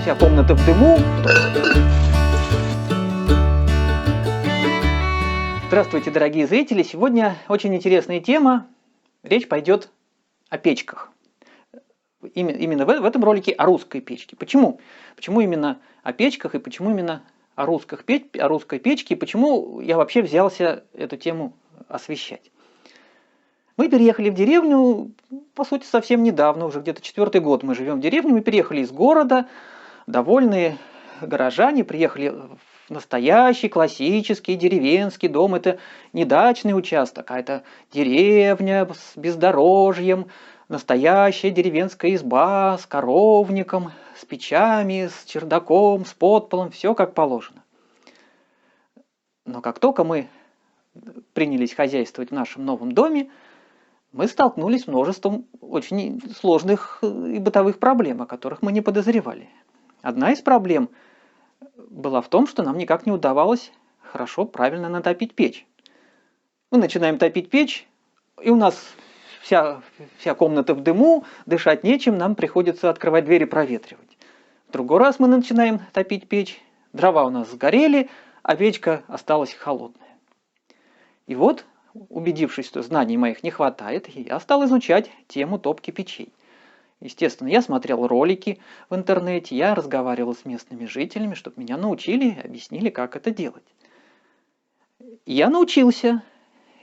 вся комната в дыму. Здравствуйте, дорогие зрители! Сегодня очень интересная тема. Речь пойдет о печках. Именно в этом ролике о русской печке. Почему? Почему именно о печках и почему именно о русской печке, и почему я вообще взялся эту тему освещать? Мы переехали в деревню, по сути, совсем недавно, уже где-то 4-й год мы живем в деревне. Мы переехали из города, довольные горожане, приехали в настоящий классический деревенский дом. Это не дачный участок, а это деревня с бездорожьем, настоящая деревенская изба с коровником, с печами, с чердаком, с подполом, все как положено. Но как только мы принялись хозяйствовать в нашем новом доме, мы столкнулись с множеством очень сложных и бытовых проблем, о которых мы не подозревали. Одна из проблем была в том, что нам никак не удавалось хорошо, правильно натопить печь. Мы начинаем топить печь, и у нас вся комната в дыму, дышать нечем, нам приходится открывать дверь и проветривать. В другой раз мы начинаем топить печь, дрова у нас сгорели, а печка осталась холодная. И вот, убедившись, что знаний моих не хватает, я стал изучать тему топки печей. Естественно, я смотрел ролики в интернете, я разговаривал с местными жителями, чтобы меня научили, объяснили, как это делать. И я научился,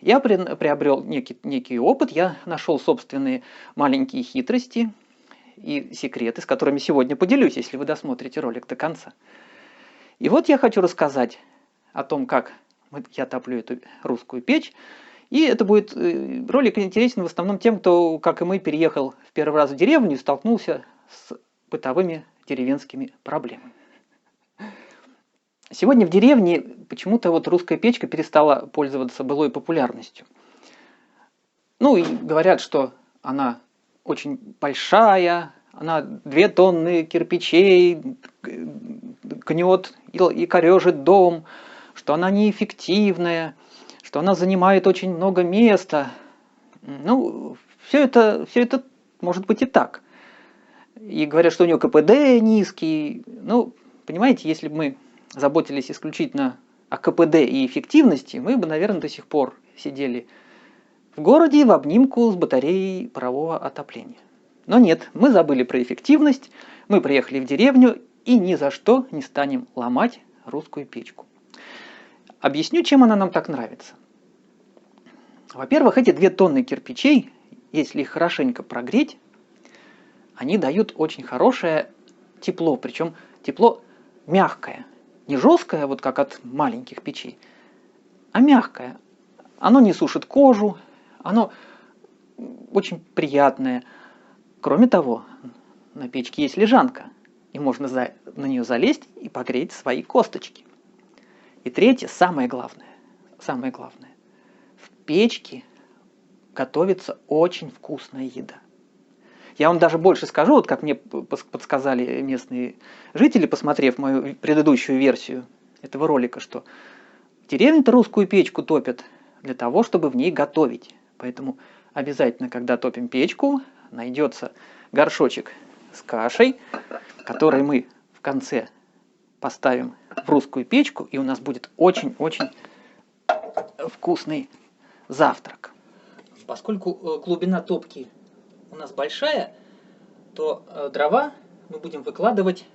я приобрел некий опыт, я нашел собственные маленькие хитрости и секреты, с которыми сегодня поделюсь, если вы досмотрите ролик до конца. И вот я хочу рассказать о том, как я топлю эту русскую печь. И это будет ролик интересен в основном тем, кто, как и мы, переехал в первый раз в деревню и столкнулся с бытовыми деревенскими проблемами. Сегодня в деревне почему-то вот русская печка перестала пользоваться былой популярностью. Ну и говорят, что она очень большая, она 2 тонны кирпичей гнет и корежит дом, что она неэффективная, что она занимает очень много места. Ну, все это может быть и так. И говорят, что у нее КПД низкий. Ну, понимаете, если бы мы заботились исключительно о КПД и эффективности, мы бы, наверное, до сих пор сидели в городе в обнимку с батареей парового отопления. Но нет, мы забыли про эффективность, мы приехали в деревню и ни за что не станем ломать русскую печку. Объясню, чем она нам так нравится. Во-первых, эти 2 тонны кирпичей, если их хорошенько прогреть, они дают очень хорошее тепло, причем тепло мягкое. Не жесткое, вот как от маленьких печей, а мягкое. Оно не сушит кожу, оно очень приятное. Кроме того, на печке есть лежанка, и можно на нее залезть и погреть свои косточки. И третье, самое главное, в печке готовится очень вкусная еда. Я вам даже больше скажу, вот как мне подсказали местные жители, посмотрев мою предыдущую версию этого ролика, что в деревне-то русскую печку топят для того, чтобы в ней готовить. Поэтому обязательно, когда топим печку, найдется горшочек с кашей, который мы в конце поставим в русскую печку, и у нас будет очень-очень вкусный завтрак. Поскольку глубина топки у нас большая, то дрова мы будем выкладывать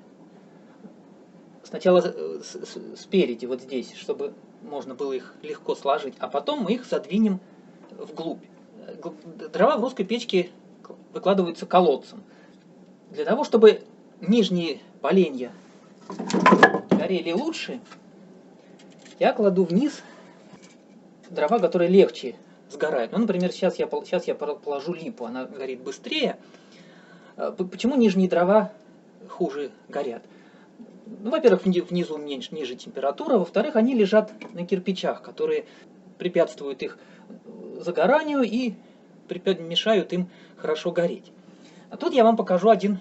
сначала спереди, вот здесь, чтобы можно было их легко сложить, а потом мы их задвинем вглубь. Дрова в русской печке выкладываются колодцем. Для того, чтобы нижние поленья горели лучше, я кладу вниз дрова, которые легче сгорают. Ну, например, сейчас я положу липу, она горит быстрее. Почему нижние дрова хуже горят? Ну, во-первых, внизу ниже температура, во-вторых, они лежат на кирпичах, которые препятствуют их загоранию и мешают им хорошо гореть. А тут я вам покажу один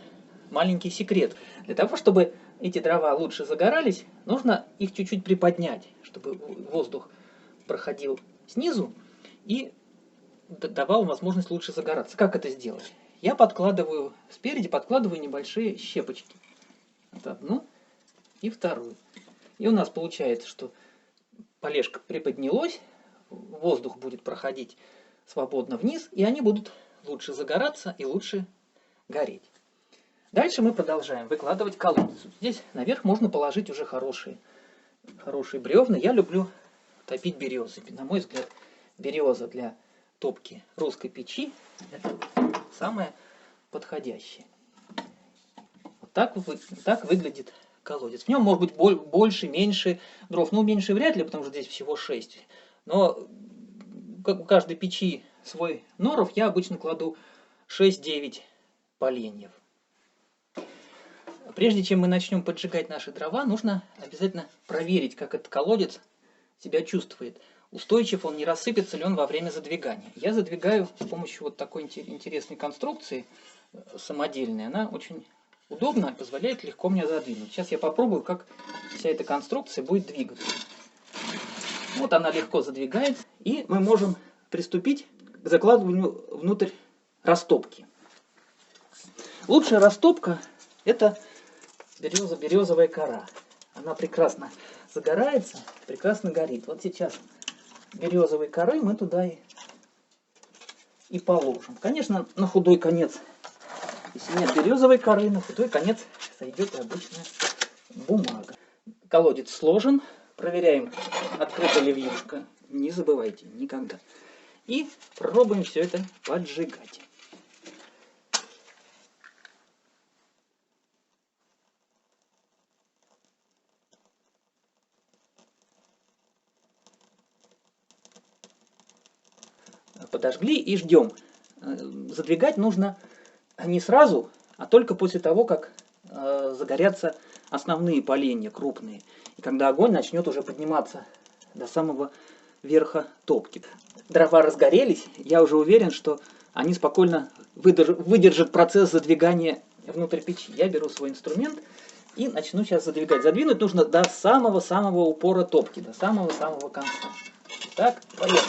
маленький секрет. Для того, чтобы эти дрова лучше загорались, нужно их чуть-чуть приподнять, чтобы воздух проходил снизу и давал возможность лучше загораться. Как это сделать? Я спереди подкладываю небольшие щепочки. Вот одну и вторую. И у нас получается, что полежка приподнялась, воздух будет проходить свободно вниз, и они будут лучше загораться и лучше гореть. Дальше мы продолжаем выкладывать колодец. Здесь наверх можно положить уже хорошие бревна. Я люблю топить березы. На мой взгляд, береза для топки русской печи — это самое подходящее. Вот так выглядит колодец. В нем может быть больше, меньше дров. Ну, меньше вряд ли, потому что здесь всего 6. Но как у каждой печи свой норов, я обычно кладу 6-9 поленьев. Прежде чем мы начнем поджигать наши дрова, нужно обязательно проверить, как этот колодец себя чувствует. Устойчив он, не рассыпется ли он во время задвигания. Я задвигаю с помощью вот такой интересной конструкции самодельной. Она очень удобна и позволяет легко мне задвинуть. Сейчас я попробую, как вся эта конструкция будет двигаться. Вот она легко задвигается, и мы можем приступить к закладыванию внутрь растопки. Лучшая растопка — это березовая кора. Она прекрасно загорается, прекрасно горит. Вот сейчас березовой коры мы туда и положим. Конечно, на худой конец, если нет березовой коры, на худой конец сойдет и обычная бумага. Колодец сложен. Проверяем, открыта ли вьюшка. Не забывайте никогда. И пробуем все это поджигать. Подожгли и ждем. Задвигать нужно не сразу, а только после того, как загорятся основные поленья, крупные. И когда огонь начнет уже подниматься до самого верха топки. Дрова разгорелись, я уже уверен, что они спокойно выдержат процесс задвигания внутрь печи. Я беру свой инструмент и начну сейчас задвигать. Задвинуть нужно до самого-самого упора топки, до самого-самого конца. Так, поехали.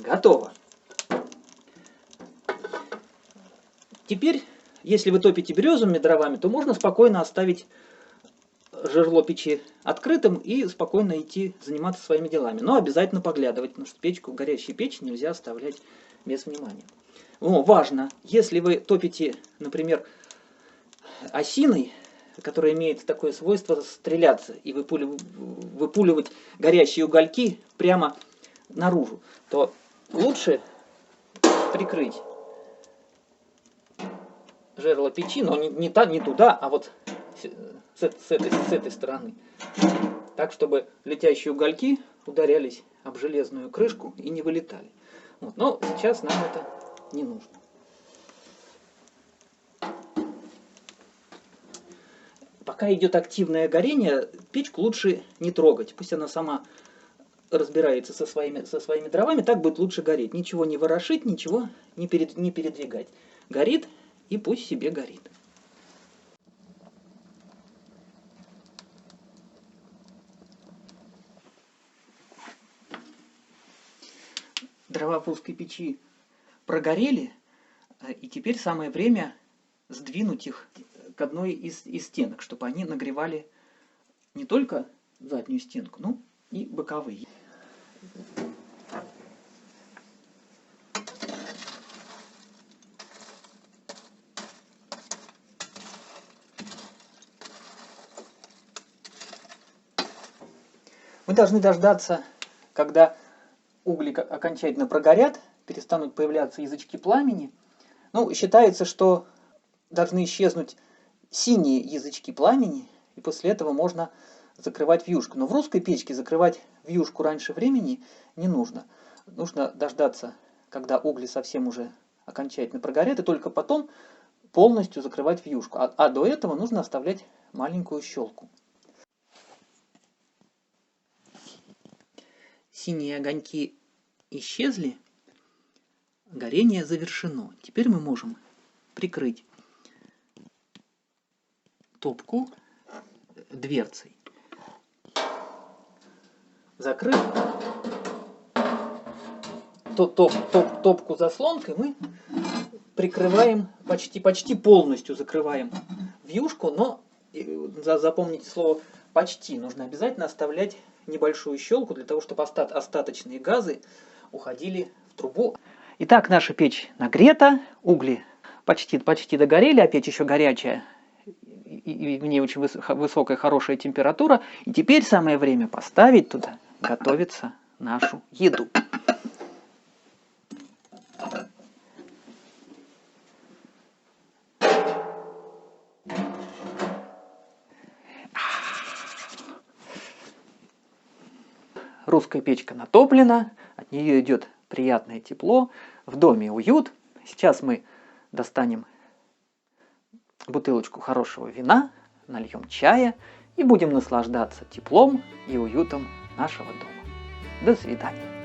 Готово. Теперь, если вы топите березовыми дровами, то можно спокойно оставить жерло печи открытым и спокойно идти заниматься своими делами. Но обязательно поглядывать, потому что печку, горящую печь нельзя оставлять без внимания. Важно, если вы топите, например, осиной, которая имеет такое свойство стреляться и выпуливать горящие угольки прямо наружу, то лучше прикрыть жерло печи, но не туда, а вот с этой стороны. Так, чтобы летящие угольки ударялись об железную крышку и не вылетали. Вот. Но сейчас нам это не нужно. Пока идет активное горение, печку лучше не трогать. Пусть она сама разбирается со своими дровами, так будет лучше гореть. Ничего не ворошить, ничего не передвигать. Горит, и пусть себе горит. Дрова в русской печи прогорели, и теперь самое время сдвинуть их к одной из стенок, чтобы они нагревали не только заднюю стенку, но и боковые. Мы должны дождаться, когда угли окончательно прогорят, перестанут появляться язычки пламени. Считается, что должны исчезнуть синие язычки пламени, и после этого можно закрывать вьюшку. Но в русской печке закрывать вьюшку раньше времени не нужно. Нужно дождаться, когда угли совсем уже окончательно прогорят, и только потом полностью закрывать вьюшку. А до этого нужно оставлять маленькую щелку. Синие огоньки исчезли, горение завершено. Теперь мы можем прикрыть топку дверцей. Закрыв топку заслонкой, мы прикрываем, почти полностью закрываем вьюшку, но запомните слово почти. Нужно обязательно оставлять небольшую щелку для того, чтобы остаточные газы уходили в трубу. Итак, наша печь нагрета, угли почти догорели, а печь еще горячая, и в ней очень высокая, хорошая температура. И теперь самое время поставить туда готовиться нашу еду. Русская печка натоплена, от нее идет приятное тепло, в доме уют. Сейчас мы достанем бутылочку хорошего вина, нальем чая и будем наслаждаться теплом и уютом нашего дома. До свидания.